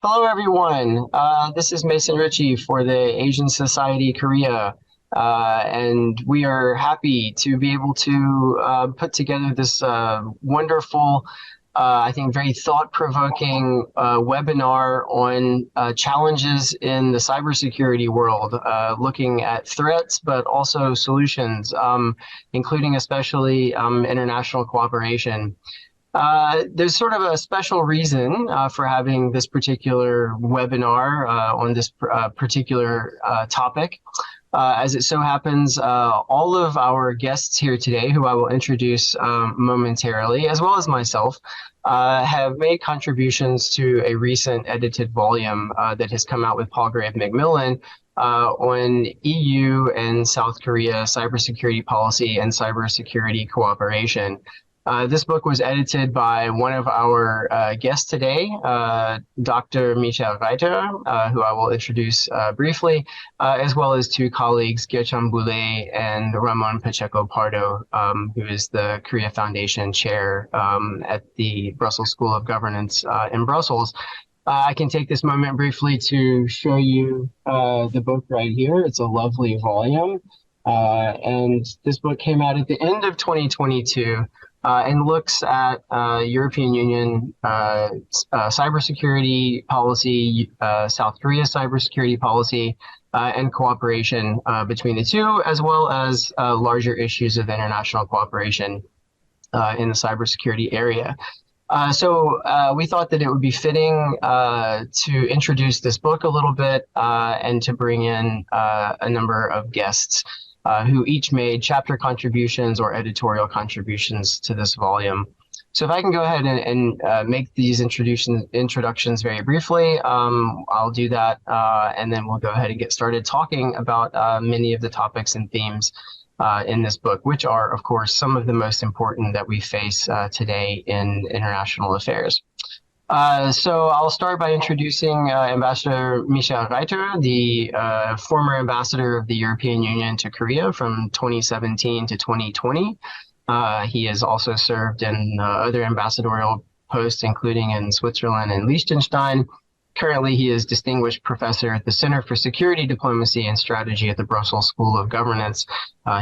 Hello, everyone. This is Mason Richey for the Asian Society Korea, and we are happy to be able to put together this wonderful, I think, very thought-provoking webinar on challenges in the cybersecurity world, looking at threats, but also solutions, including especially international cooperation. There's sort of a special reason for having this particular webinar on this particular topic. As it so happens, all of our guests here today, who I will introduce momentarily, as well as myself, have made contributions to a recent edited volume that has come out with Palgrave Macmillan on EU and South Korea cybersecurity policy and cybersecurity cooperation. This book was edited by one of our guests today, Dr. Michael Reiterer, who I will introduce briefly, as well as two colleagues, Gyecham Boulay and Ramon Pacheco Pardo, who is the Korea Foundation Chair at the Brussels School of Governance in Brussels. I can take this moment briefly to show you the book right here. It's a lovely volume. And this book came out at the end of 2022. And looks at European Union cybersecurity policy, South Korea cybersecurity policy, and cooperation between the two, as well as larger issues of international cooperation in the cybersecurity area. So we thought that it would be fitting to introduce this book a little bit and to bring in a number of guests who each made chapter contributions or editorial contributions to this volume. So if I can go ahead and make these introductions very briefly, I'll do that, and then we'll go ahead and get started talking about many of the topics and themes in this book, which are, of course, some of the most important that we face today in international affairs. So I'll start by introducing Ambassador Michael Reiterer, the former ambassador of the European Union to Korea from 2017 to 2020. He has also served in other ambassadorial posts, including in Switzerland and Liechtenstein. Currently, he is Distinguished Professor at the Center for Security, Diplomacy, and Strategy at the Brussels School of Governance.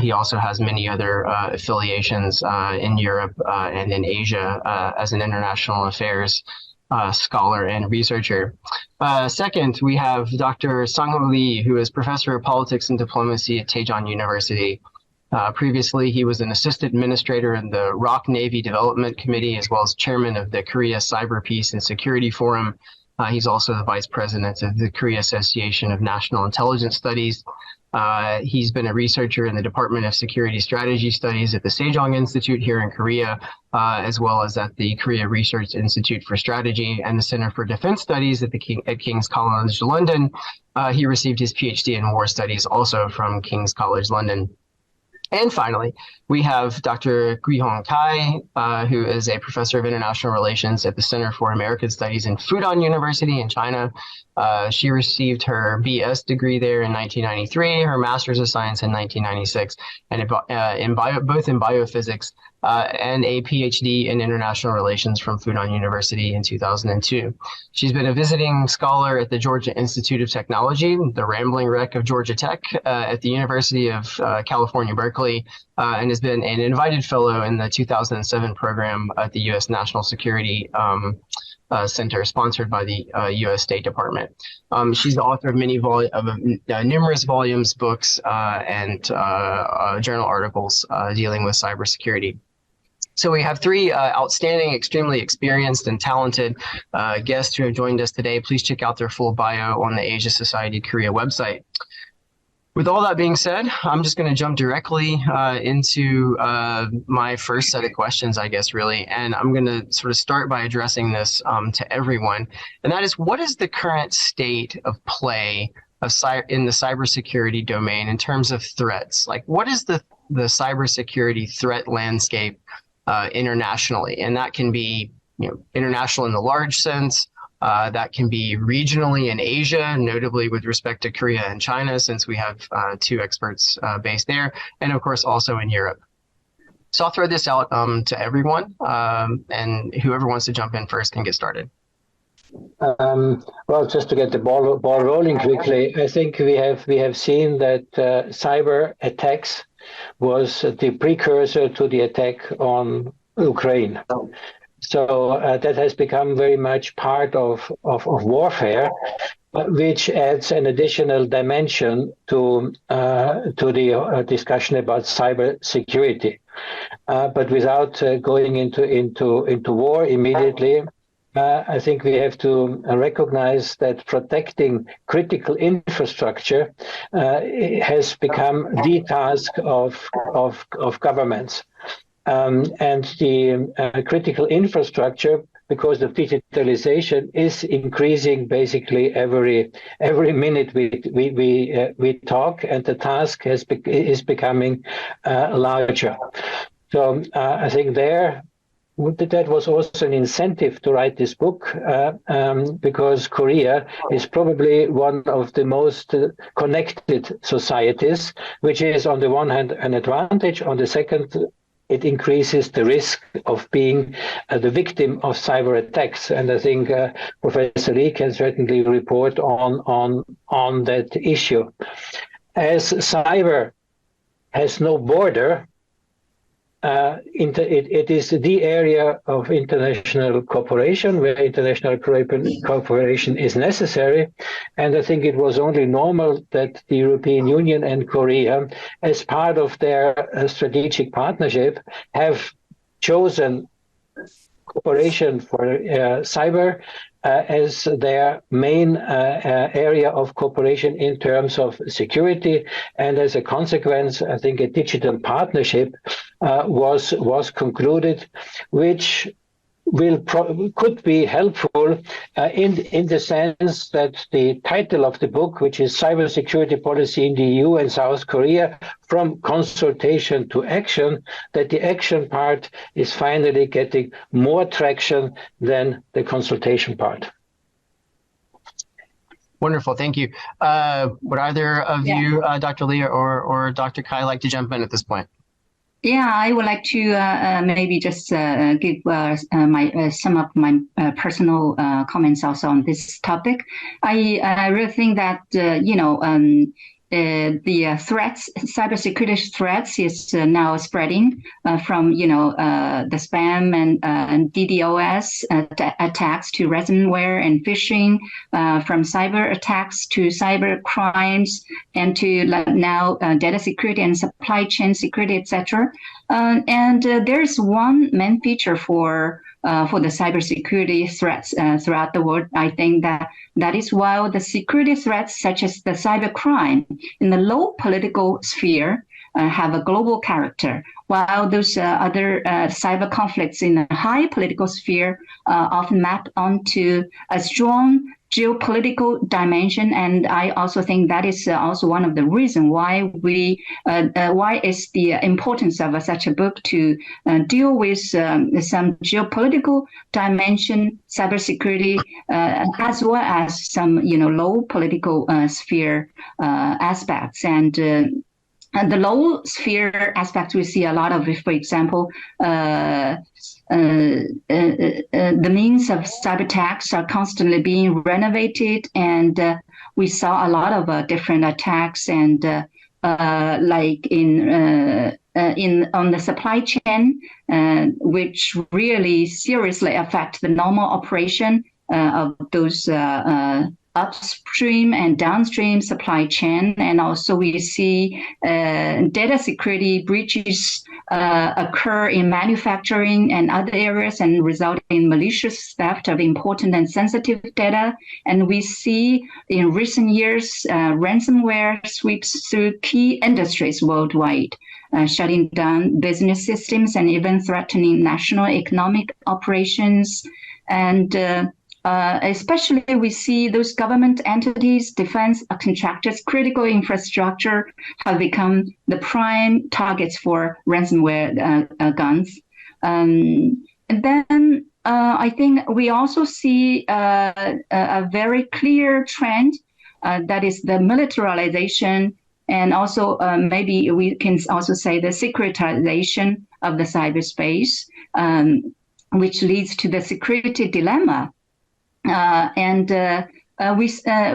He also has many other affiliations in Europe and in Asia as an international affairs scholar and researcher. Second, we have Dr. Sangho Lee, who is Professor of Politics and Diplomacy at Daejeon University. Previously, he was an assistant administrator in the ROC Navy Development Committee, as well as chairman of the Korea Cyber Peace and Security Forum. He's also the vice president of the Korea Association of National Intelligence Studies. He's been a researcher in the Department of Security Strategy Studies at the Sejong Institute here in Korea, as well as at the Korea Research Institute for Strategy and the Center for Defense Studies at King's College London. He received his PhD in War Studies also from King's College London. And finally, we have Dr. Cai Cuihong, who is a professor of international relations at the Center for American Studies in Fudan University in China. She received her BS degree there in 1993, her Master's of Science in 1996, and both in biophysics and a PhD in international relations from Fudan University in 2002. She's been a visiting scholar at the Georgia Institute of Technology, the Rambling Wreck of Georgia Tech, at the University of California, Berkeley, and has been an invited fellow in the 2007 program at the U.S. National Security Center, sponsored by the U.S. State Department. She's the author of numerous volumes, books, and journal articles dealing with cybersecurity. So we have three outstanding, extremely experienced and talented guests who have joined us today. Please check out their full bio on the Asia Society Korea website. With all that being said, I'm just going to jump directly into my first set of questions, I guess, really. And I'm going to sort of start by addressing this to everyone. And that is, what is the current state of play in the cybersecurity domain in terms of threats? Like, what is the cybersecurity threat landscape internationally? And that can be, international in the large sense. That can be regionally in Asia, notably with respect to Korea and China, since we have two experts based there, and of course also in Europe. So I'll throw this out to everyone, and whoever wants to jump in first can get started. Well, just to get the ball rolling quickly, I think we have seen that cyber attacks was the precursor to the attack on Ukraine. So that has become very much part of warfare, which adds an additional dimension to the discussion about cyber security. But without going into war immediately, I think we have to recognize that protecting critical infrastructure has become the task of governments. And the critical infrastructure, because of digitalization, is increasing basically every minute we talk, and the task is becoming larger. So I think that was also an incentive to write this book, because Korea is probably one of the most connected societies, which is on the one hand an advantage, on the second it increases the risk of being the victim of cyber attacks. And I think Professor Lee can certainly report on that issue. As cyber has no border, it is the area of international cooperation where international cooperation is necessary. And I think it was only normal that the European Union and Korea, as part of their strategic partnership, have chosen cooperation for cyber as their main area of cooperation in terms of security. And as a consequence, I think a digital partnership was concluded, which could be helpful in the sense that the title of the book, which is Cybersecurity Policy in the EU and South Korea, from consultation to action, that the action part is finally getting more traction than the consultation part. Wonderful, thank you. Would either of you, Dr. Lee or Dr. Cai, like to jump in at this point? Yeah, I would like to maybe just give some of my personal comments also on this topic. I really think that the threats, cybersecurity threats, is now spreading from the spam and DDoS attacks to ransomware and phishing, from cyber attacks to cyber crimes, and to now data security and supply chain security, etc. And there's one main feature for the cybersecurity threats throughout the world. I think that is while the security threats such as the cybercrime in the low political sphere have a global character, while those other cyber conflicts in the high political sphere often map onto a strong geopolitical dimension. And I also think that is also one of the reasons why why is the importance of such a book to deal with some geopolitical dimension, cybersecurity, as well as some low political sphere aspects. And the low sphere aspects, we see a lot of, for example, the means of cyber attacks are constantly being renovated, and we saw a lot of different attacks, and like on the supply chain, which really seriously affect the normal operation of those upstream and downstream supply chain. And also we see data security breaches occur in manufacturing and other areas and result in malicious theft of important and sensitive data. And we see in recent years ransomware sweeps through key industries worldwide, shutting down business systems and even threatening national economic operations. And especially we see those government entities, defense contractors, critical infrastructure have become the prime targets for ransomware guns. And then I think we also see a very clear trend that is the militarization, and also maybe we can also say the securitization of the cyberspace, which leads to the security dilemma. and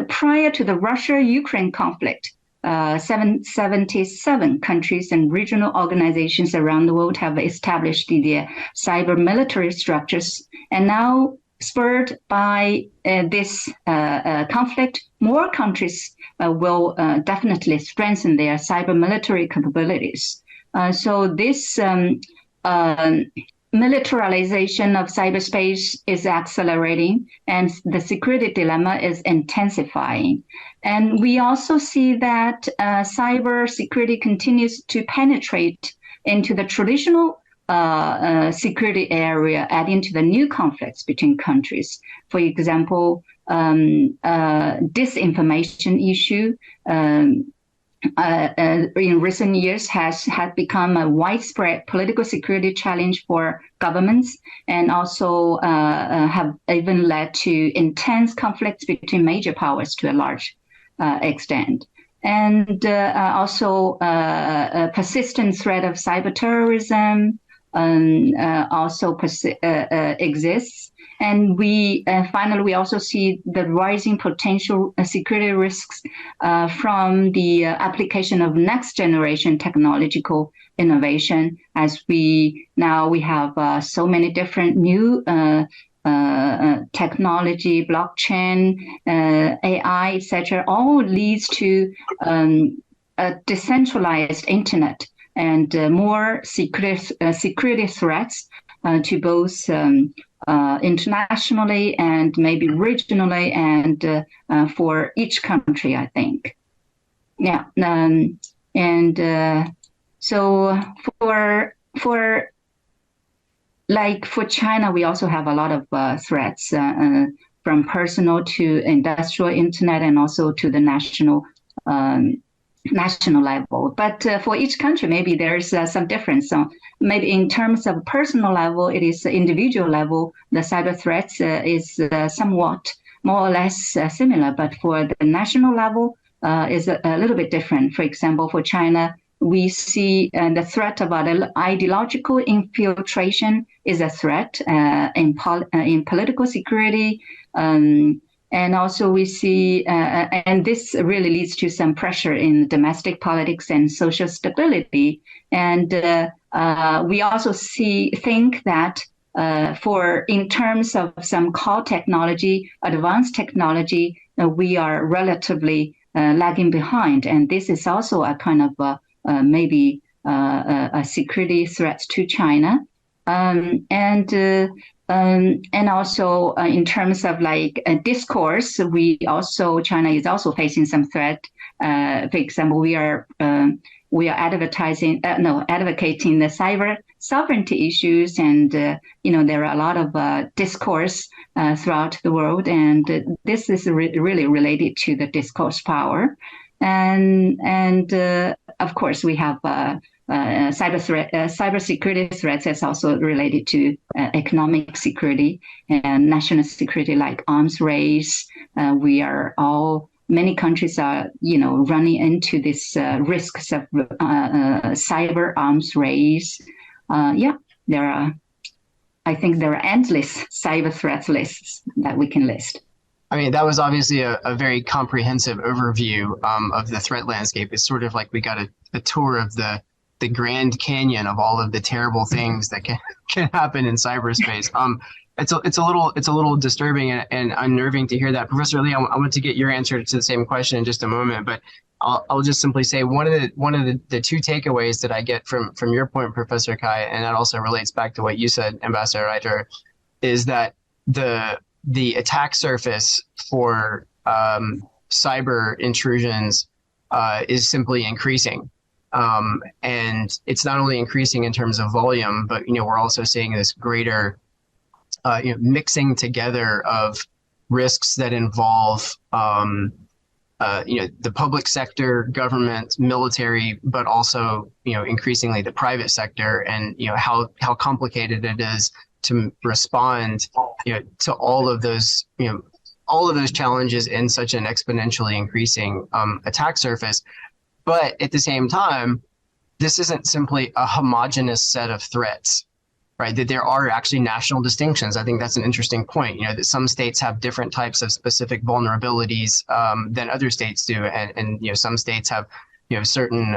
prior to the Russia-Ukraine conflict, 77 countries and regional organizations around the world have established their cyber military structures. And now, spurred by this conflict, more countries will definitely strengthen their cyber military capabilities. So this militarization of cyberspace is accelerating, and the security dilemma is intensifying. And we also see that cybersecurity continues to penetrate into the traditional security area, adding to the new conflicts between countries. For example, disinformation issue in recent years has become a widespread political security challenge for governments, and also have even led to intense conflicts between major powers to a large extent. And also a persistent threat of cyber terrorism also exists. And finally, we also see the rising potential security risks from the application of next generation technological innovation, as we have so many different new technology, blockchain, AI, etc. All leads to a decentralized internet and more security threats to both internationally and maybe regionally, and for each country, I think. Yeah, so for China, we also have a lot of threats from personal to industrial internet, and also to the national level. But for each country, maybe there's some difference. So maybe in terms of personal level, it is individual level, the cyber threats is somewhat more or less similar. But for the national level, is a little bit different. For example, for China, we see the threat about ideological infiltration is a threat in political security. And also we see, and this really leads to some pressure in domestic politics and social stability. And we also think that in terms of some core technology, advanced technology, we are relatively lagging behind. And this is also a kind of maybe a security threat to China. And also in terms of discourse, China is also facing some threat. For example, we are advocating the cyber sovereignty issues, and there are a lot of discourse throughout the world, and this is really related to the discourse power. And of course, we have cybersecurity threats is also related to economic security and national security, like arms race. Many countries are, running into this risks of cyber arms race. I think there are endless cyber threat lists that we can list. I mean, that was obviously a very comprehensive overview of the threat landscape. It's sort of like we got a tour of the Grand Canyon of all of the terrible things that can happen in cyberspace. It's a little disturbing and unnerving to hear that. Professor Lee, I want to get your answer to the same question in just a moment, but I'll just simply say one of the two takeaways that I get from your point, Professor Cai, and that also relates back to what you said, Ambassador Reiterer, is that the attack surface for cyber intrusions is simply increasing. And it's not only increasing in terms of volume, but we're also seeing this greater mixing together of risks that involve the public sector, government, military, but also increasingly the private sector, and how complicated it is to respond to all of those challenges in such an exponentially increasing attack surface. But at the same time, this isn't simply a homogeneous set of threats, right? That there are actually national distinctions. I think that's an interesting point. You know, that some states have different types of specific vulnerabilities than other states do, and you know, some states have, you know, certain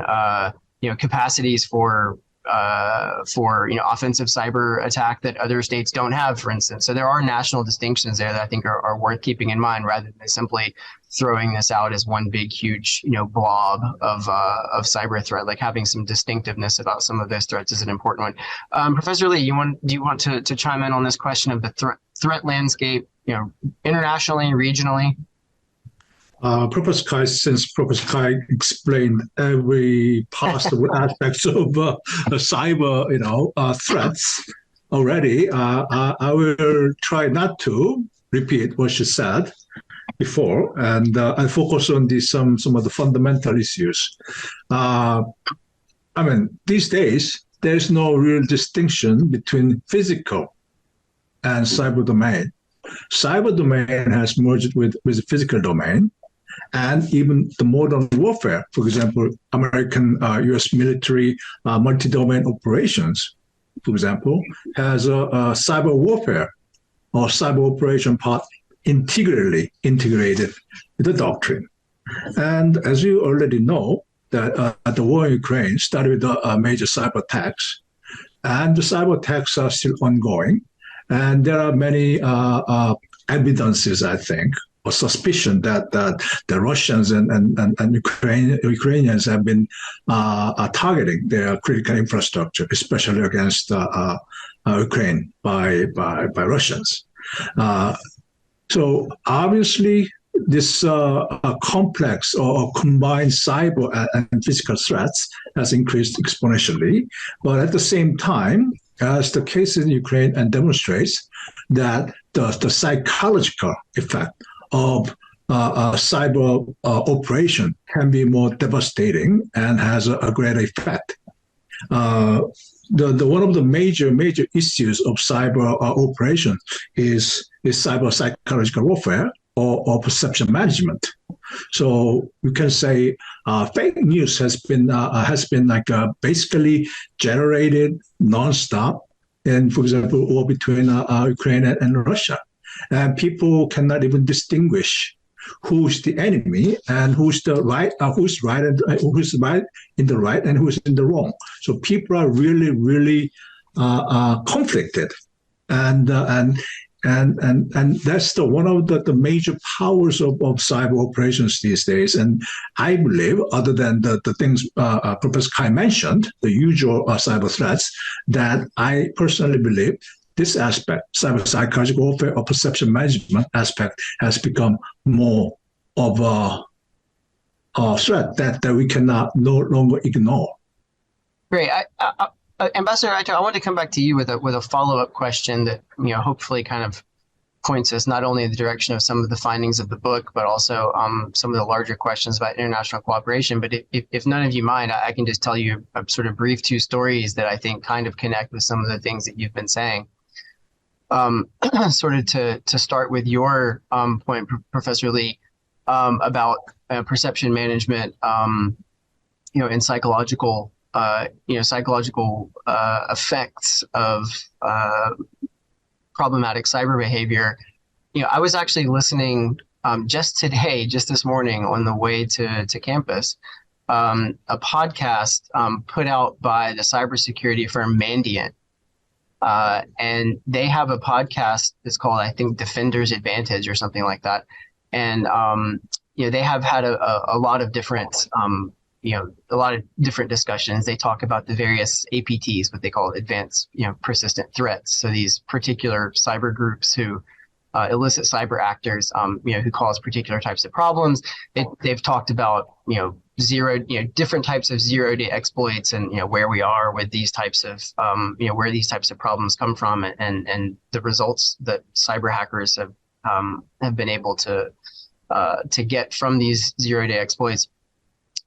you know, capacities for you know, offensive cyber attack that other states don't have, for instance. So there are national distinctions there that I think are worth keeping in mind, rather than simply throwing this out as one big, huge, you know, blob of cyber threat. Like, having some distinctiveness about some of those threats is an important one. Professor Lee, do you want to chime in on this question of the threat landscape, you know, internationally, regionally? Professor Cai, since Professor Cai explained every possible aspects of cyber, you know, threats already, I will try not to repeat what she said before, and I focus on some of the fundamental issues. I mean, these days there's no real distinction between physical and cyber domain. Cyber domain has merged with the physical domain. And even the modern warfare, for example, American U.S. military multi-domain operations, for example, has a cyber warfare or cyber operation part integrally integrated with the doctrine. And as you already know, that the war in Ukraine started with major cyber attacks, and the cyber attacks are still ongoing. And there are many evidences, I think, or suspicion that the Russians and Ukrainians have been targeting their critical infrastructure, especially against Ukraine by Russians. So obviously, this complex or combined cyber and physical threats has increased exponentially. But at the same time, as the case in Ukraine and demonstrates that the psychological effect of cyber operation can be more devastating and has a greater effect. One of the major issues of cyber operation is cyber psychological warfare or perception management. So we can say fake news has been like basically generated nonstop, and for example, war between Ukraine and Russia. And people cannot even distinguish who's the enemy and who's right in the right and who's in the wrong. So people are really conflicted, and that's one of the major powers of cyber operations these days. And I believe, other than the things Professor Cai mentioned, the usual cyber threats, that I personally believe this aspect, cyber psychological warfare or perception management aspect, has become more of a threat that we cannot no longer ignore. Great. Ambassador Reiterer, I want to come back to you with a follow-up question that, you know, hopefully kind of points us not only in the direction of some of the findings of the book, but also some of the larger questions about international cooperation. But if none of you mind, I can just tell you a sort of brief two stories that I think kind of connect with some of the things that you've been saying. Sort of to start with your point, Professor Lee, about perception management, you know, and psychological effects of problematic cyber behavior. You know, I was actually listening just this morning on the way to campus, a podcast put out by the cybersecurity firm Mandiant. And they have a podcast that's called, I think, Defender's Advantage or something like that. And, you know, they have had a lot of different, discussions. They talk about the various APTs, what they call advanced, you know, persistent threats. So these particular cyber groups who illicit cyber actors, you know, who cause particular types of problems. They've talked about, you know, different types of zero-day exploits, and, you know, where we are with these types of, you know, where these types of problems come from, and the results that cyber hackers have been able to get from these zero-day exploits.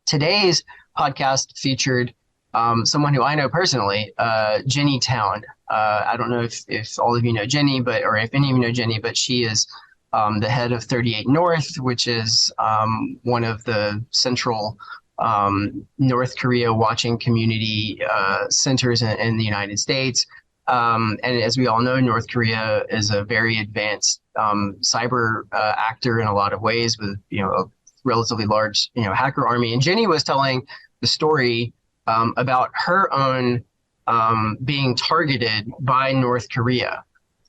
Today's podcast featured someone who I know personally, Jenny Town. I don't know if all of you know Jenny, or if any of you know Jenny, but she is the head of 38 North, which is one of the central North Korea watching community centers in the United States. And as we all know, North Korea is a very advanced cyber actor in a lot of ways, with a relatively large hacker army. And Jenny was telling the story about her own being targeted by North Korea,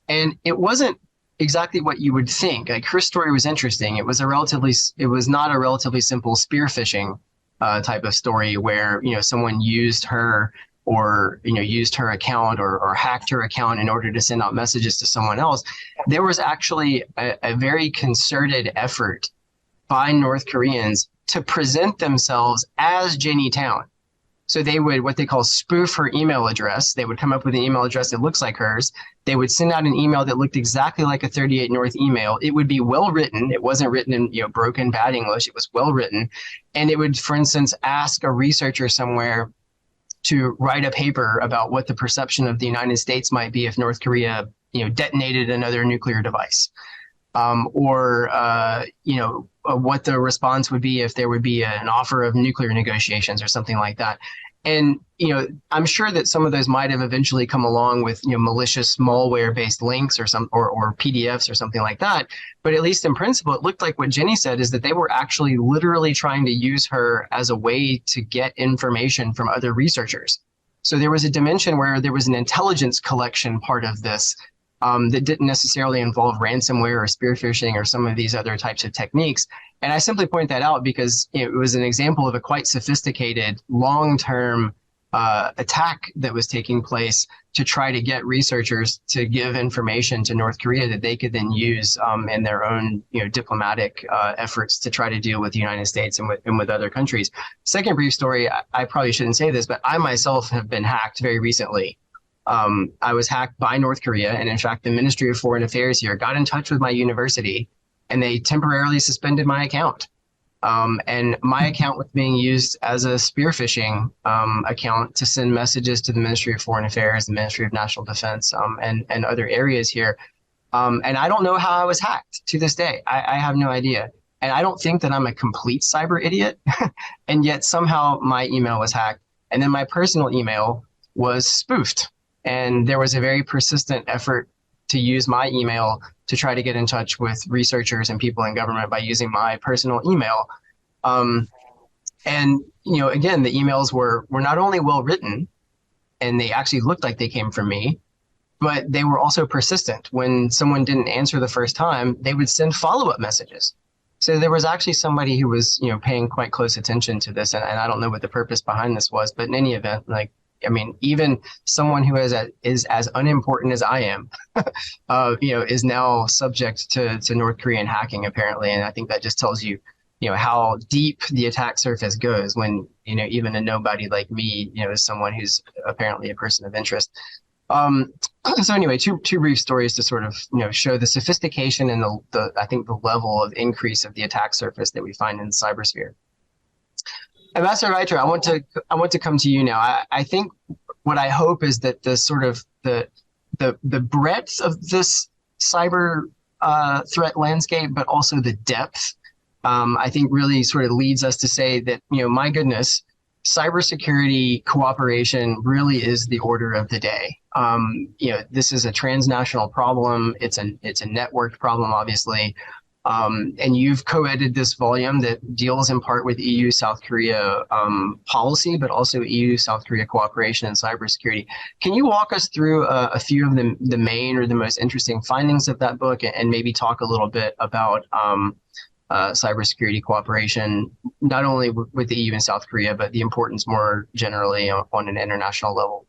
and it wasn't exactly what you would think. Like, her story was interesting. It was not a relatively simple spear phishing type of story where someone used her, or used her account, or hacked her account in order to send out messages to someone else. There was actually a very concerted effort by North Koreans to present themselves as Jenny Town. So they would, what they call, spoof her email address. They would come up with an email address that looks like hers. They would send out an email that looked exactly like a 38 North email. It would be well written. It wasn't written in broken bad English. It was well written. And it would, for instance, ask a researcher somewhere to write a paper about what the perception of the United States might be if North Korea detonated another nuclear device. Or what the response would be if there would be an offer of nuclear negotiations or something like that. And, I'm sure that some of those might have eventually come along with, malicious malware-based links or PDFs or something like that. But at least in principle, it looked like what Jenny said is that they were actually literally trying to use her as a way to get information from other researchers. So there was a dimension where there was an intelligence collection part of this that didn't necessarily involve ransomware or spear phishing or some of these other types of techniques. And I simply point that out because it was an example of a quite sophisticated, long-term attack that was taking place to try to get researchers to give information to North Korea that they could then use in their own diplomatic efforts to try to deal with the United States and with other countries. Second brief story, I probably shouldn't say this, but I myself have been hacked very recently. I was hacked by North Korea, and in fact, the Ministry of Foreign Affairs here got in touch with my university, and they temporarily suspended my account. And my account was being used as a spear phishing account to send messages to the Ministry of Foreign Affairs, the Ministry of National Defense, and other areas here. And I don't know how I was hacked to this day. I have no idea. And I don't think that I'm a complete cyber idiot, and yet somehow my email was hacked. And then my personal email was spoofed. And there was a very persistent effort to use my email to try to get in touch with researchers and people in government by using my personal email. And, again, the emails were not only well written, and they actually looked like they came from me, but they were also persistent. When someone didn't answer the first time, they would send follow-up messages. So there was actually somebody who was, paying quite close attention to this. And I don't know what the purpose behind this was, but in any event, even someone who is as unimportant as I am, is now subject to North Korean hacking, apparently. And I think that just tells you, how deep the attack surface goes when, even a nobody like me, is someone who's apparently a person of interest. So anyway, two brief stories to sort of, show the sophistication and I think the level of increase of the attack surface that we find in the cybersphere. Ambassador Reiterer, I want to come to you now. I think what I hope is that the sort of the breadth of this cyber threat landscape, but also the depth, I think really sort of leads us to say that, my goodness, cybersecurity cooperation really is the order of the day. This is a transnational problem. It's a networked problem, obviously. And you've co-edited this volume that deals in part with EU-South Korea policy, but also EU-South Korea cooperation in cybersecurity. Can you walk us through a few of the main or the most interesting findings of that book, and maybe talk a little bit about cybersecurity cooperation, not only with the EU and South Korea, but the importance more generally on an international level?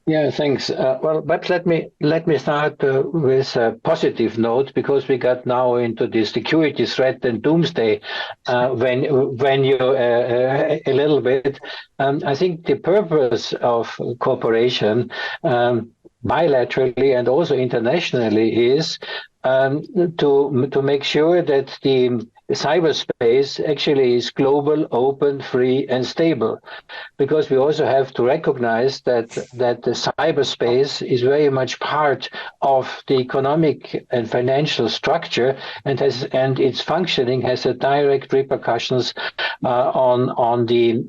Yeah, thanks. But let me start with a positive note, because we got now into the security threat and doomsday. When you a little bit, I think the purpose of cooperation, bilaterally and also internationally, is to make sure that the cyberspace actually is global, open, free, and stable, because we also have to recognize that the cyberspace is very much part of the economic and financial structure, and its functioning has a direct repercussions on the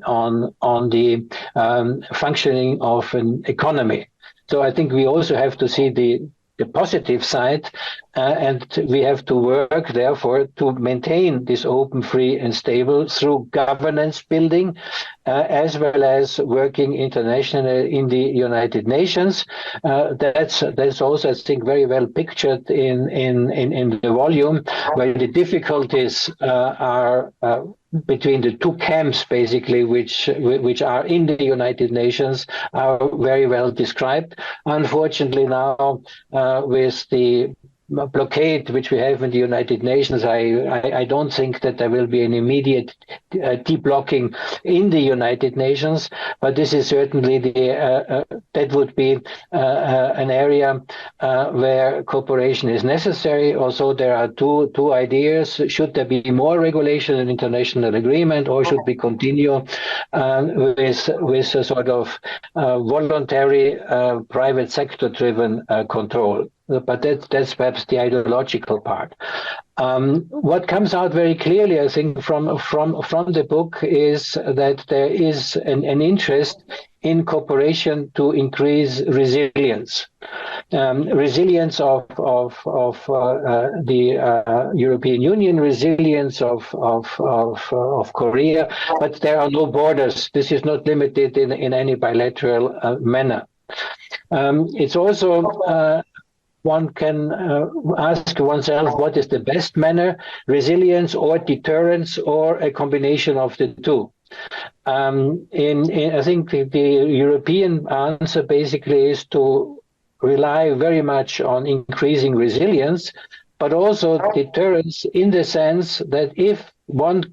functioning of an economy. So I think we also have to see the positive side, and we have to work, therefore, to maintain this open, free, and stable through governance building, as well as working internationally in the United Nations. That's also, I think, very well pictured in the volume, where the difficulties are between the two camps, basically, which are in the United Nations, are very well described. Unfortunately, now with the blockade which we have in the United Nations, I don't think that there will be an immediate deblocking in the United Nations, but this is certainly that would be an area where cooperation is necessary. Also, there are two ideas: should there be more regulation and international agreement, or should we continue with a sort of voluntary private sector driven control? But that's perhaps the ideological part. What comes out very clearly, I think, from the book is that there is an interest in cooperation to increase resilience. Resilience of the European Union, resilience of Korea, but there are no borders. This is not limited in any bilateral manner. It's also one can ask oneself, what is the best manner, resilience or deterrence, or a combination of the two? I think the European answer basically is to rely very much on increasing resilience, but also deterrence in the sense that if one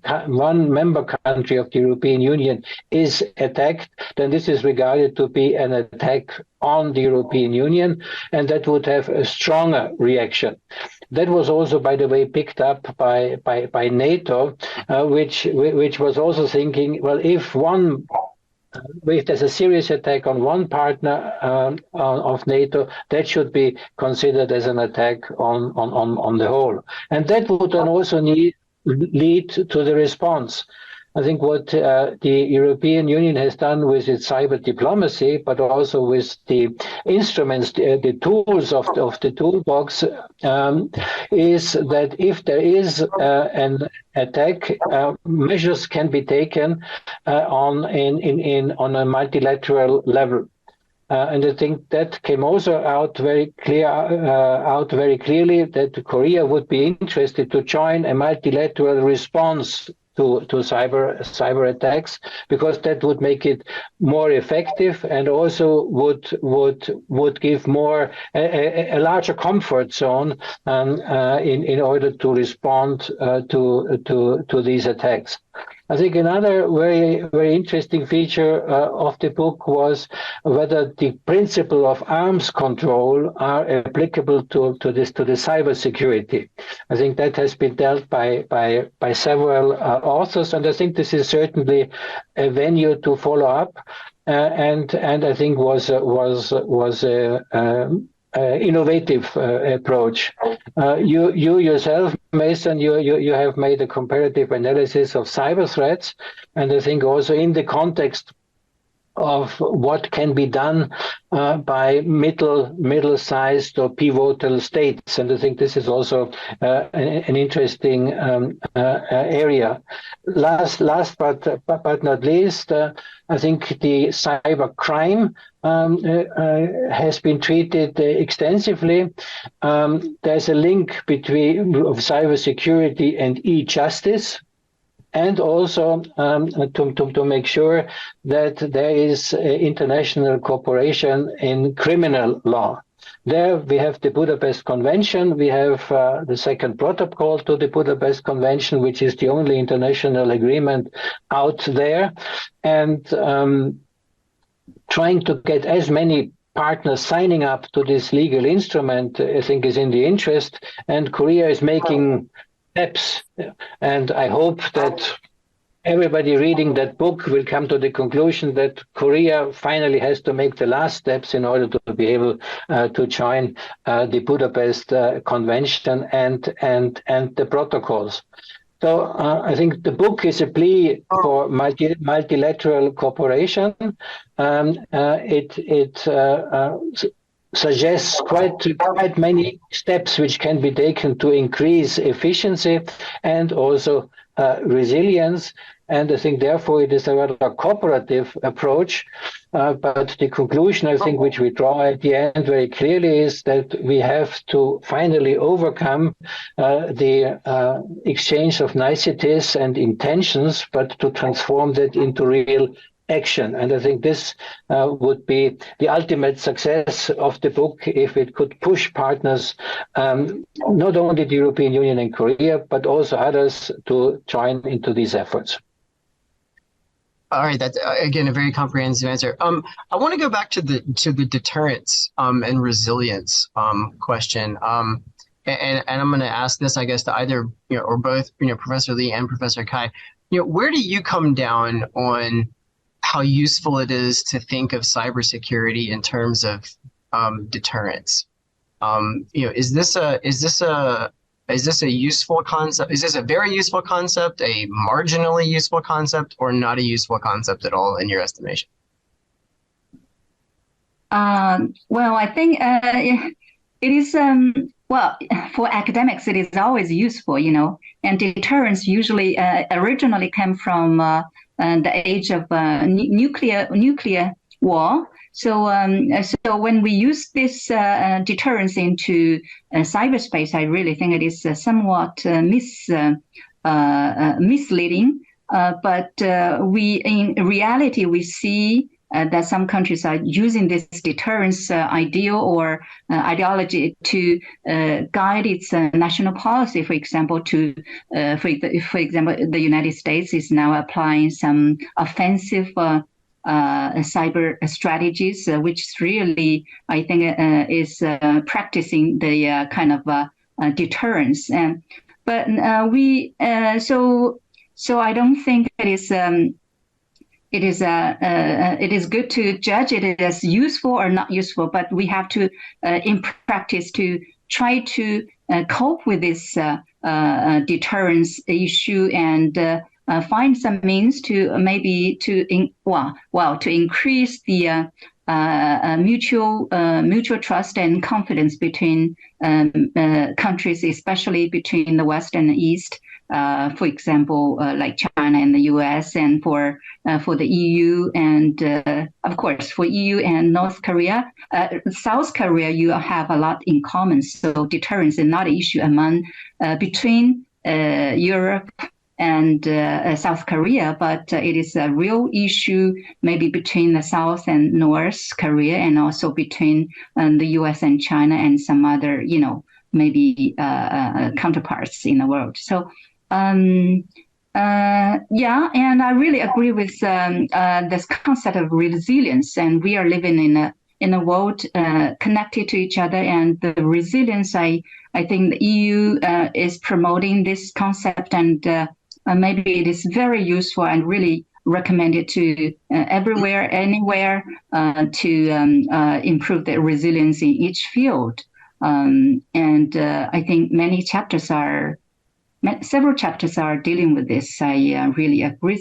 member country of the European Union is attacked, then this is regarded to be an attack on the European Union, and that would have a stronger reaction. That was also, by the way, picked up by NATO, which was also thinking, well, if there's a serious attack on one partner of NATO, that should be considered as an attack on the whole. And that would then also lead to the response. I think what the European Union has done with its cyber diplomacy, but also with the instruments, the tools of the toolbox, is that if there is an attack, measures can be taken on a multilateral level. And I think that came also out very clearly that Korea would be interested to join a multilateral response to cyber attacks, because that would make it more effective and also would give a larger comfort zone in order to respond to these attacks. I think another very, very interesting feature of the book was whether the principle of arms control are applicable to the cybersecurity. I think that has been dealt by several authors, and I think this is certainly a venue to follow up, and I think was innovative approach. You yourself, Mason, you have made a comparative analysis of cyber threats, and I think also in the context of what can be done by middle-sized or pivotal states, and I think this is also an interesting area. Last but not least, I think the cyber crime has been treated extensively. There's a link of cybersecurity and e-justice, and also to make sure that there is international cooperation in criminal law. There we have the Budapest Convention, we have the second protocol to the Budapest Convention, which is the only international agreement out there, and trying to get as many partners signing up to this legal instrument, I think, is in the interest, and Korea is making steps, and I hope that everybody reading that book will come to the conclusion that Korea finally has to make the last steps in order to be able to join the Budapest Convention and the protocols. So I think the book is a plea for multilateral cooperation. It suggests quite many steps which can be taken to increase efficiency and also resilience. And I think, therefore, it is a rather cooperative approach. But the conclusion, I think, which we draw at the end very clearly is that we have to finally overcome the exchange of niceties and intentions, but to transform that into real action. And I think this would be the ultimate success of the book if it could push partners, not only the European Union and Korea, but also others to join into these efforts. All right, that's again a very comprehensive answer. I want to go back to the deterrence and resilience question. And I'm going to ask this, I guess, to either or both Professor Lee and Professor Cai. Where do you come down on how useful it is to think of cybersecurity in terms of deterrence? Is this a useful concept? Is this a very useful concept, a marginally useful concept, or not a useful concept at all in your estimation? Well, I think it is, well, for academics, it is always useful, and deterrence usually originally came from the age of nuclear war. So when we use this deterrence into cyberspace, I really think it is somewhat misleading. But in reality, we see that some countries are using this deterrence ideal or ideology to guide its national policy. For example, for example, the United States is now applying some offensive cyber strategies, which really, I think, is practicing the kind of deterrence. So I don't think it is. It is good to judge it as useful or not useful, but we have to, in practice, to try to cope with this deterrence issue and find some means to maybe to increase the mutual trust and confidence between countries, especially between the West and the East. For example, like China and the U.S., and for the EU, and of course for EU and North Korea, South Korea, you have a lot in common. So deterrence is not an issue between Europe and South Korea, but it is a real issue maybe between the South and North Korea, and also between the U.S. and China and some other, maybe counterparts in the world. So. And I really agree with this concept of resilience. And we are living in a world connected to each other. And the resilience, I think the EU is promoting this concept, and maybe it is very useful and really recommended to everywhere, anywhere, to improve the resilience in each field. And I think several chapters are dealing with this. I really agree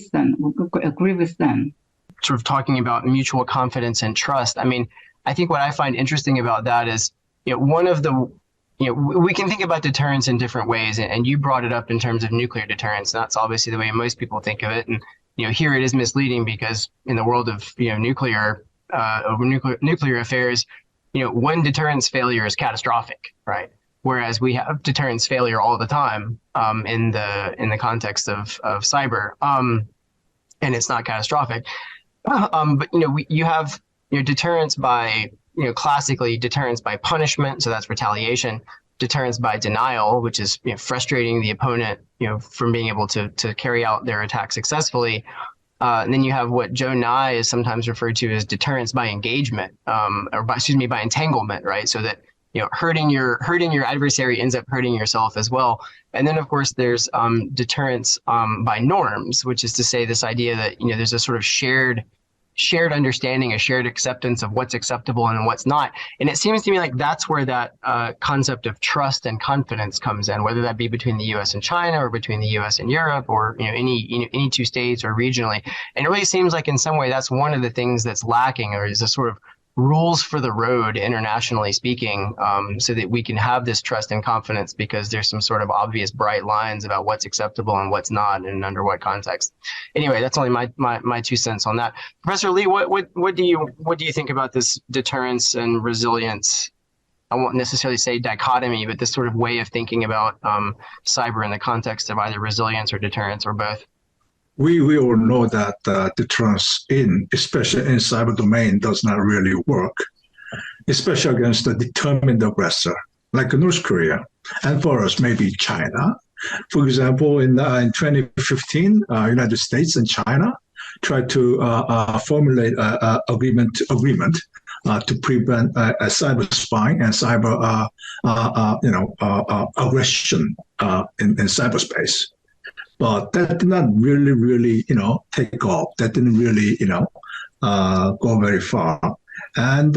with them. Sort of talking about mutual confidence and trust. I mean, I think what I find interesting about that is, one of the, we can think about deterrence in different ways, and you brought it up in terms of nuclear deterrence. That's obviously the way most people think of it, and here it is misleading because in the world of nuclear affairs, one deterrence failure is catastrophic, right? Whereas we have deterrence failure all the time in the context of cyber, and it's not catastrophic. But you have deterrence by classically deterrence by punishment, so that's retaliation. Deterrence by denial, which is frustrating the opponent from being able to carry out their attack successfully. And then you have what Joe Nye is sometimes referred to as deterrence by engagement, by entanglement, right? So that hurting your adversary ends up hurting yourself as well. And then, of course, there's deterrence by norms, which is to say this idea that there's a sort of shared shared understanding, a shared acceptance of what's acceptable and what's not. And it seems to me like that's where that concept of trust and confidence comes in, whether that be between the U.S. and China or between the U.S. and Europe or any two states or regionally. And it really seems like in some way that's one of the things that's lacking, or is a sort of rules for the road internationally speaking, so that we can have this trust and confidence, because there's some sort of obvious bright lines about what's acceptable and what's not and under what context. Anyway, that's only my 2 cents on that. Professor Lee, what do you think about this deterrence and resilience? I won't necessarily say dichotomy, but this sort of way of thinking about cyber in the context of either resilience or deterrence or both. We all know that deterrence, especially in cyber domain, does not really work, especially against a determined aggressor like North Korea, and for us maybe China. For example, in 2015, United States and China tried to formulate agreement to prevent cyber spying and cyber aggression in cyberspace. But that did not really, take off. That didn't really, go very far. And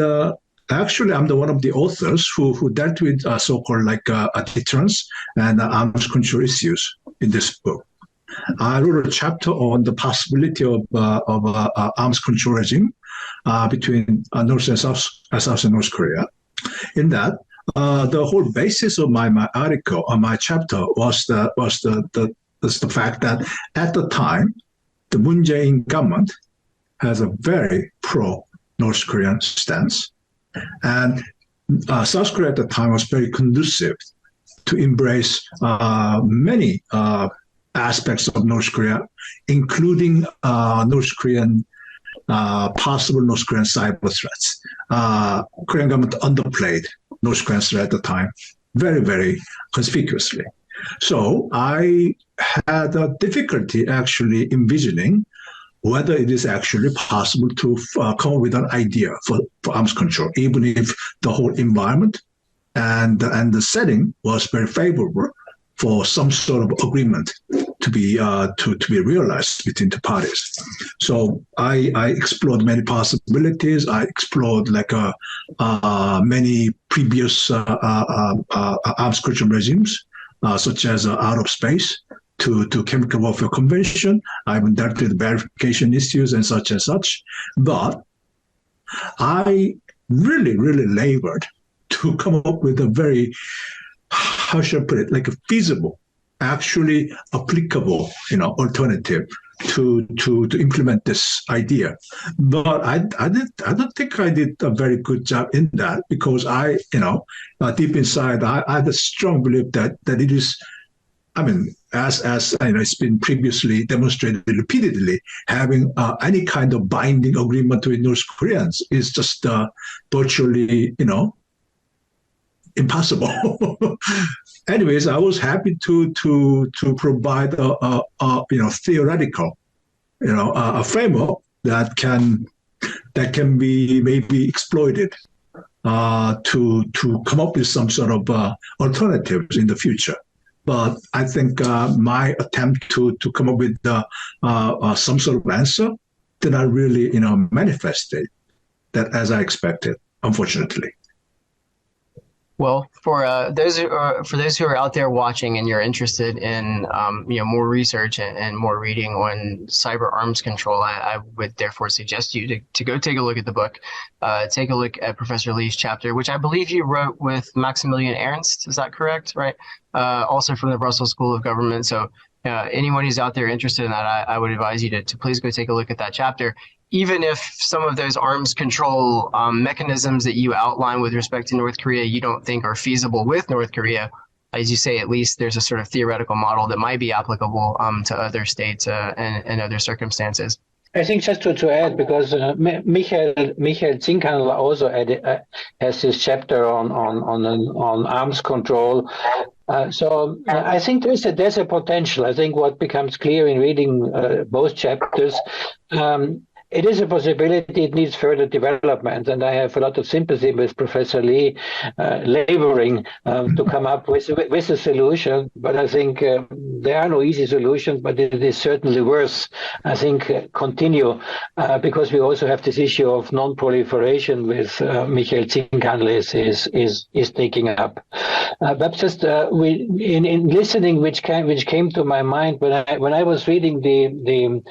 actually, I'm one of the authors who dealt with so-called like deterrence and arms control issues in this book. I wrote a chapter on the possibility of arms control regime between North and South and North Korea. In that, the whole basis of my article, my chapter, was the fact that at the time, the Moon Jae-in government has a very pro-North Korean stance. And South Korea at the time was very conducive to embrace many aspects of North Korea, including possible North Korean cyber threats. Korean government underplayed North Korean threat at the time very, very conspicuously. So I had a difficulty actually envisioning whether it is actually possible to come up with an idea for arms control, even if the whole environment and the setting was very favorable for some sort of agreement to be realized between the parties. So I explored many possibilities. I explored many previous arms control regimes, such as out of space to chemical warfare convention. I even dealt with verification issues and such. But I really labored to come up with a very, how should I put it, like a feasible, actually applicable, alternative to implement this idea. But I don't think I did a very good job in that, because I, deep inside, I had a strong belief that it is, as it's been previously demonstrated repeatedly, having any kind of binding agreement with North Koreans is just virtually, impossible. Anyways, I was happy to provide a theoretical, a framework that can be maybe exploited to come up with some sort of alternatives in the future. But I think my attempt to come up with some sort of answer did not really, manifest it that as I expected, unfortunately. Well, for those who are out there watching and you're interested in more research and more reading on cyber arms control, I would therefore suggest you to go take a look at the book, take a look at Professor Lee's chapter, which I believe you wrote with Maximilian Ernst. Is that correct? Right. Also from the Brussels School of Government. So anyone who's out there interested in that, I would advise you to please go take a look at that chapter. Even if some of those arms control mechanisms that you outline with respect to North Korea you don't think are feasible with North Korea, as you say, at least there's a sort of theoretical model that might be applicable to other states and other circumstances. I think just to add, because Michael Zinkhandler also has this chapter on arms control. So I think there's a potential. I think what becomes clear in reading both chapters, It is a possibility. It needs further development, and I have a lot of sympathy with Professor Lee laboring to come up with a solution. But I think there are no easy solutions, but it is certainly worth, I think, continue because we also have this issue of non-proliferation with Michael Zinganlis is taking up. But just in listening, which came to my mind when I was reading the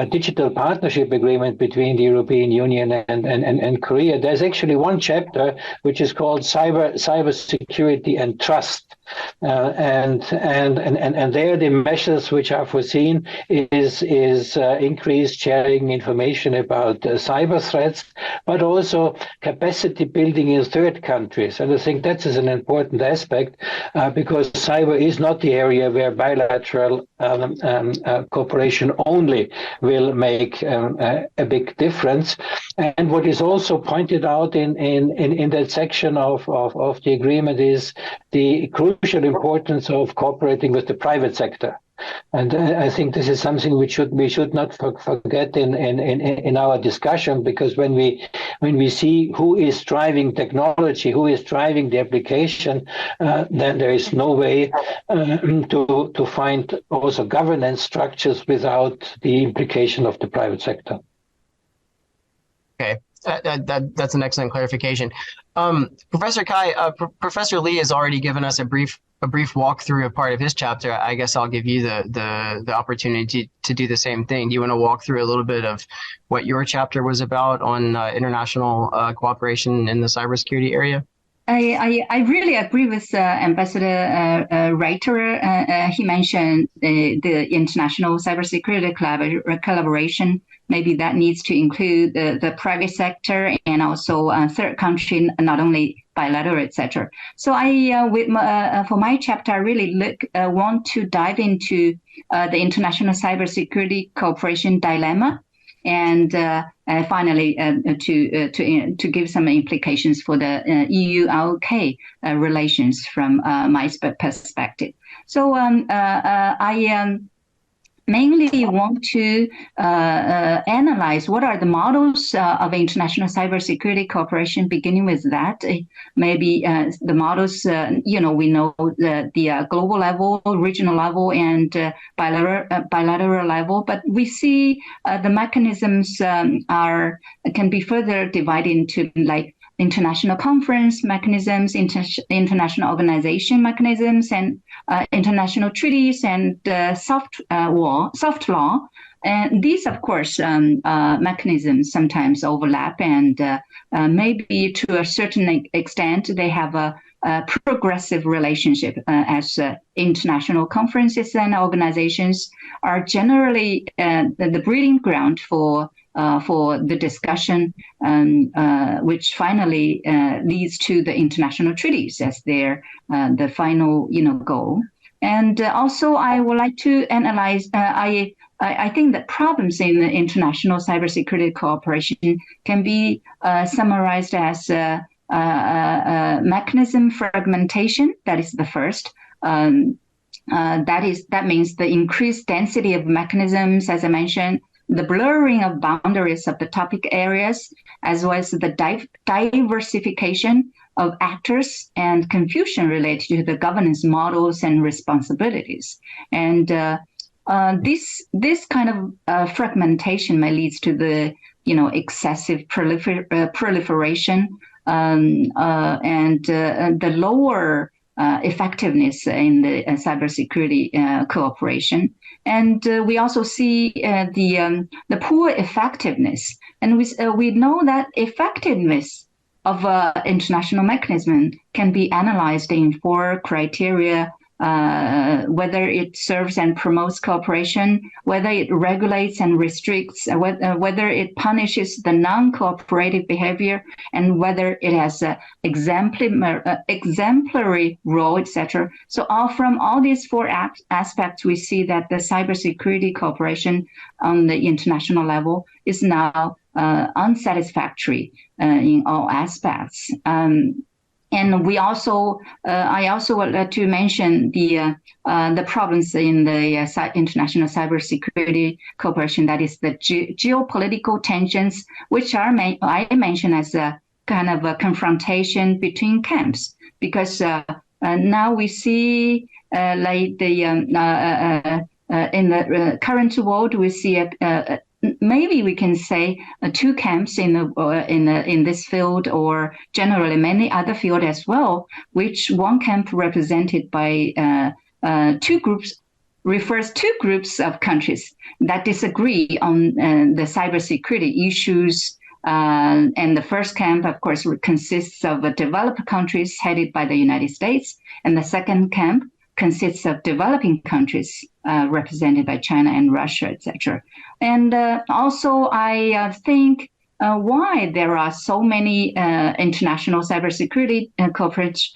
digital partnership agreement between the European Union and Korea, there's actually one chapter which is called Cybersecurity and Trust. And there the measures which are foreseen is increased sharing information about cyber threats, but also capacity building in third countries. And I think that is an important aspect because cyber is not the area where bilateral cooperation only will make a big difference. And what is also pointed out in that section of the agreement is the crucial importance of cooperating with the private sector. And I think this is something we should not forget in our discussion, because when we see who is driving technology, who is driving the application, then there is no way to find also governance structures without the implication of the private sector. Okay, that's an excellent clarification. Professor Cai, Professor Lee has already given us a brief walkthrough of part of his chapter. I guess I'll give you the opportunity to do the same thing. Do you want to walk through a little bit of what your chapter was about on international cooperation in the cybersecurity area? I really agree with Ambassador Reiterer. He mentioned the international cybersecurity collaboration. Maybe that needs to include the private sector and also third country, not only bilateral, etc. So for my chapter, I really want to dive into the international cybersecurity cooperation dilemma, and finally to give some implications for the EU-ROK relations from my perspective. So I mainly want to analyze what are the models of international cybersecurity cooperation, beginning with that. Maybe the models, we know the global level, regional level, and bilateral level, but we see the mechanisms can be further divided into like international conference mechanisms, international organization mechanisms, and international treaties and soft law. And these, of course, mechanisms sometimes overlap, and maybe to a certain extent, they have a progressive relationship as international conferences and organizations are generally the breeding ground for the discussion, which finally leads to the international treaties as their the final goal. And also, I would like to analyze. I think that problems in the international cybersecurity cooperation can be summarized as mechanism fragmentation. That is the first. That means the increased density of mechanisms, as I mentioned, the blurring of boundaries of the topic areas, as well as the diversification of actors and confusion related to the governance models and responsibilities. And this kind of fragmentation may lead to the excessive proliferation and the lower effectiveness in the cybersecurity cooperation. And we also see the poor effectiveness. And we know that effectiveness of international mechanism can be analyzed in 4 criteria: whether it serves and promotes cooperation, whether it regulates and restricts, whether it punishes the non-cooperative behavior, and whether it has an exemplary role, etc. So from all these 4 aspects, we see that the cybersecurity cooperation on the international level is now unsatisfactory in all aspects. And we also, I also would like to mention the problems in the international cybersecurity cooperation. That is the geopolitical tensions, which are I mentioned as a kind of a confrontation between camps, because now we see like the in the current world, we see maybe we can say two camps in this field, or generally many other fields as well, which one camp represented by two groups refers two groups of countries that disagree on the cybersecurity issues. And the first camp, of course, consists of developed countries headed by the United States, and the second camp consists of developing countries represented by China and Russia, etc. And also, I think why there are so many international cybersecurity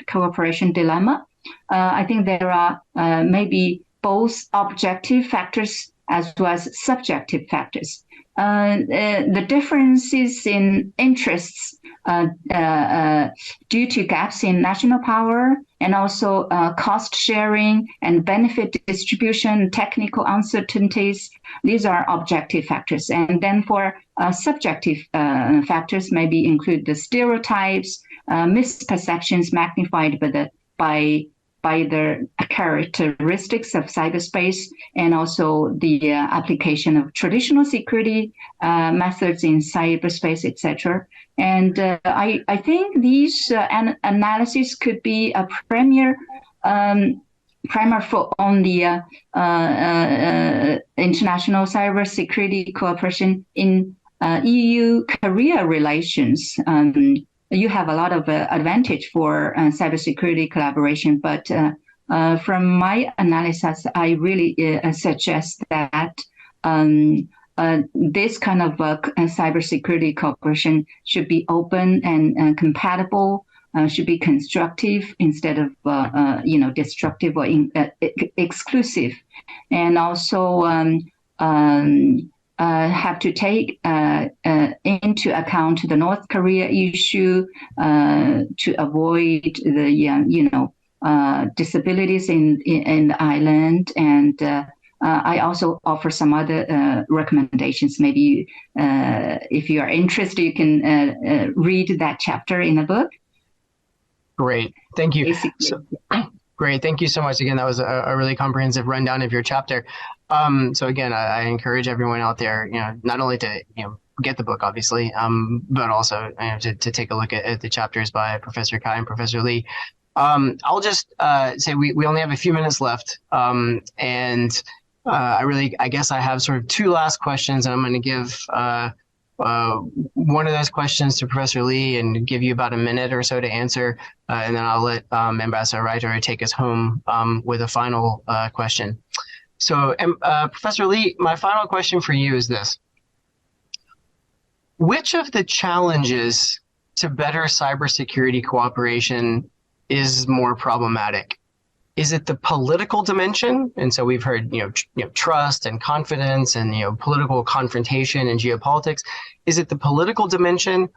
cooperation dilemma. I think there are maybe both objective factors as well as subjective factors. The differences in interests due to gaps in national power, and also cost sharing and benefit distribution, technical uncertainties. These are objective factors. And then for subjective factors, maybe include the stereotypes, misperceptions magnified by the characteristics of cyberspace, and also the application of traditional security methods in cyberspace, etc. And I think these analyses could be a primer for on the international cybersecurity cooperation in EU-Korea relations. You have a lot of advantage for cybersecurity collaboration, but from my analysis, I really suggest that this kind of cybersecurity cooperation should be open and compatible, should be constructive instead of destructive or exclusive, and also have to take into account the North Korea issue to avoid the disabilities in the island. And I also offer some other recommendations. Maybe if you are interested, you can read that chapter in the book. Great, thank you. Great, thank you so much. Again, that was a really comprehensive rundown of your chapter. So again, I encourage everyone out there, not only to get the book, obviously, but also to take a look at the chapters by Professor Cai and Professor Lee. I'll just say we only have a few minutes left, and I guess I have sort of two last questions, and I'm going to give one of those questions to Professor Lee and give you about a minute or so to answer, and then I'll let Ambassador Reiterer take us home with a final question. So, Professor Lee, my final question for you is this. Which of the challenges to better cybersecurity cooperation is more problematic? Is it the political dimension? And so we've heard, trust and confidence and, political confrontation and geopolitics. Is it the political dimension,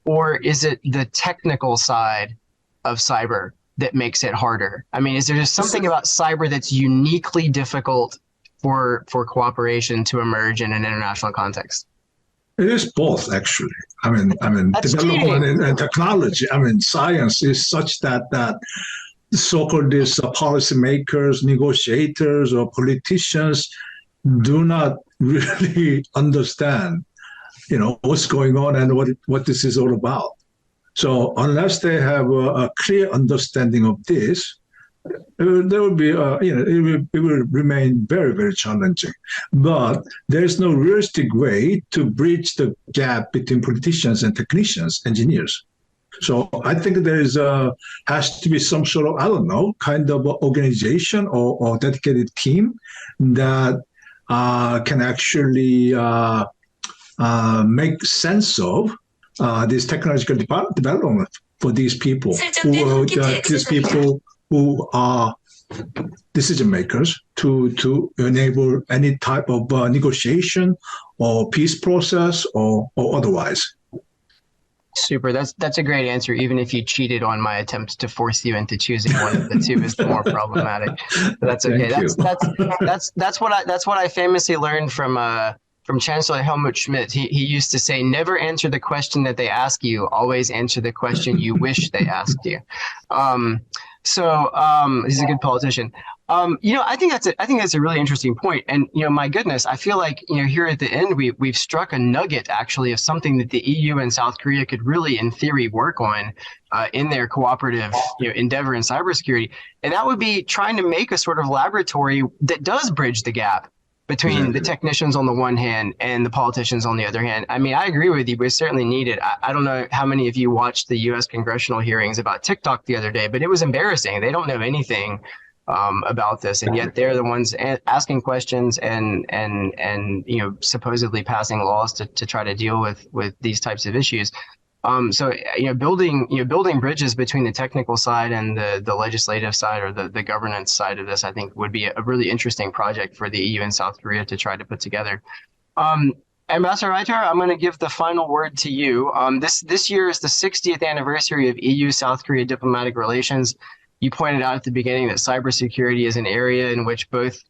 or is it the technical side of cyber that makes it harder? I mean, is there just something about cyber that's uniquely difficult for cooperation to emerge in an international context? It is both, actually. I mean, development and technology. I mean, science is such that so-called these policymakers, negotiators, or politicians do not really understand, what's going on and what this is all about. So unless they have a clear understanding of this, there will be, it will remain very, very challenging. But there's no realistic way to bridge the gap between politicians and technicians, engineers. So I think there has to be some sort of, kind of organization or dedicated team that can actually make sense of this technological development for these people who are decision makers to enable any type of negotiation or peace process or otherwise. Super. That's a great answer. Even if you cheated on my attempt to force you into choosing one of the two is the more problematic. But that's okay. That's what I famously learned from Chancellor Helmut Schmidt. He used to say, never answer the question that they ask you, always answer the question you wish they asked you. He's a good politician. I think that's a really interesting point. And, my goodness, I feel like, here at the end, we've struck a nugget actually of something that the EU and South Korea could really, in theory, work on in their cooperative, endeavor in cybersecurity. And that would be trying to make a sort of laboratory that does bridge the gap between the technicians on the one hand and the politicians on the other hand. I mean, I agree with you. We certainly need it. I don't know how many of you watched the U.S. congressional hearings about TikTok the other day, but it was embarrassing. They don't know anything about this, and yet they're the ones asking questions and supposedly passing laws to try to deal with these types of issues. Building bridges between the technical side and the legislative side or the governance side of this, I think, would be a really interesting project for the EU and South Korea to try to put together. Ambassador Reiterer, I'm going to give the final word to you. This year is the 60th anniversary of EU-South Korea diplomatic relations. You pointed out at the beginning that cybersecurity is an area in which both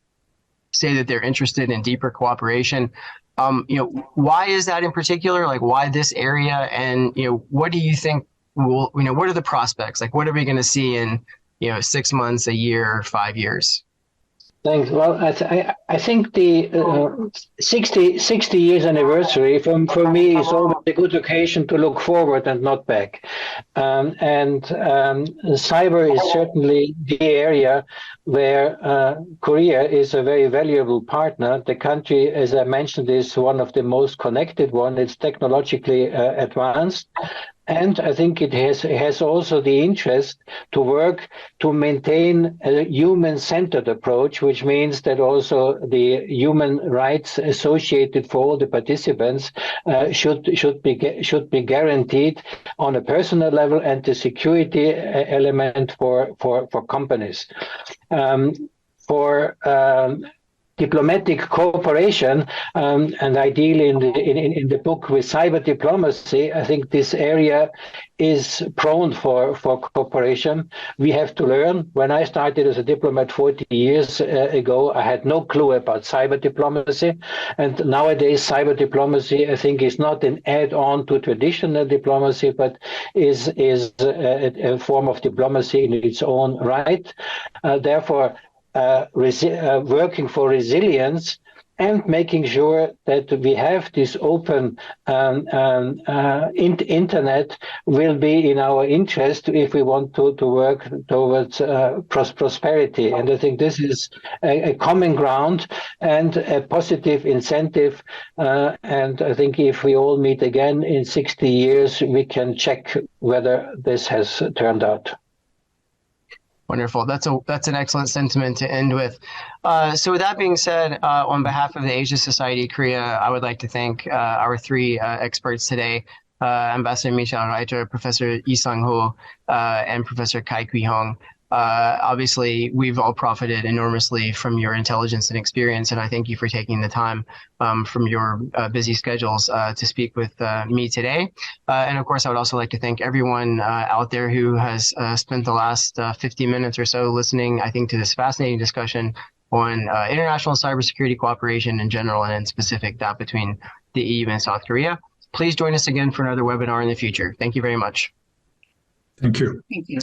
say that they're interested in deeper cooperation. Why is that in particular? Like, why this area? And, what do you think what are the prospects? Like, what are we going to see in, 6 months, a year, 5 years? Thanks. Well, I think the 60 years anniversary for me is always a good occasion to look forward and not back. Cyber is certainly the area where Korea is a very valuable partner. The country, as I mentioned, is one of the most connected one. It's technologically advanced. And I think it has also the interest to work to maintain a human-centered approach, which means that also the human rights associated for all the participants should be guaranteed on a personal level, and the security element for companies. Diplomatic cooperation, and ideally in the book with cyber diplomacy, I think this area is prone for cooperation. We have to learn. When I started as a diplomat 40 years ago, I had no clue about cyber diplomacy. And nowadays, cyber diplomacy, I think, is not an add-on to traditional diplomacy, but is a form of diplomacy in its own right. Therefore, working for resilience and making sure that we have this open internet will be in our interest if we want to work towards prosperity. And I think this is a common ground and a positive incentive. And I think if we all meet again in 60 years, we can check whether this has turned out. Wonderful. That's an excellent sentiment to end with. So with that being said, on behalf of the Asia Society Korea, I would like to thank our three experts today, Ambassador Michael Reiterer, Professor Lee Sangho, and Professor Cai Cuihong. Obviously, we've all profited enormously from your intelligence and experience, and I thank you for taking the time from your busy schedules to speak with me today. And of course, I would also like to thank everyone out there who has spent the last 50 minutes or so listening, I think, to this fascinating discussion on international cybersecurity cooperation in general, and in specific that between the EU and South Korea. Please join us again for another webinar in the future. Thank you very much. Thank you. Thank you.